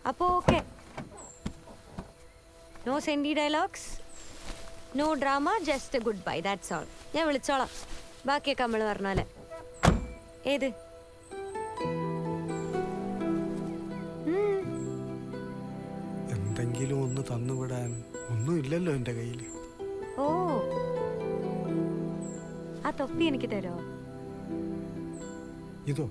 അപ്പോ okay. No senti dialogues, no drama, just good bye, that's all. ഞാൻ വിളിച്ചോളാം, ബാക്കിയൊക്കെ നമ്മൾ പറഞ്ഞ പോലെ. ഏത് എന്തെങ്കിലും ഒന്ന് തന്നുവിടാൻ ഒന്നുമില്ലല്ലോ എൻ്റെ കയ്യിൽ. ഓ, ആ തൊപ്പി എനിക്ക് തരുമോ? ഇതോ?